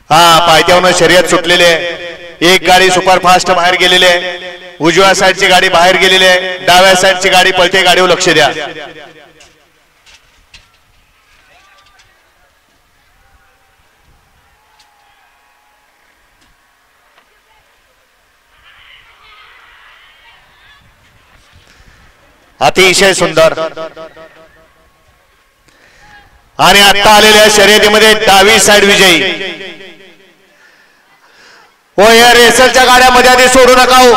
हा पायथ्यावरून शर्यत सुटलेली आहे। एक गाडी सुपरफास्ट बाहेर गेलेली आहे, उजव्या साईडची गाडी बाहेर गेलेली आहे, डाव्या साईडची गाडी पळते, गाडीवर लक्ष द्या। अतिशय सुंदर आणि आता आलेल्या शर्यतीमध्ये डावी साइड विजयी। हो या रेसलच्या गाड्यामध्ये आधी सोडू नका हो,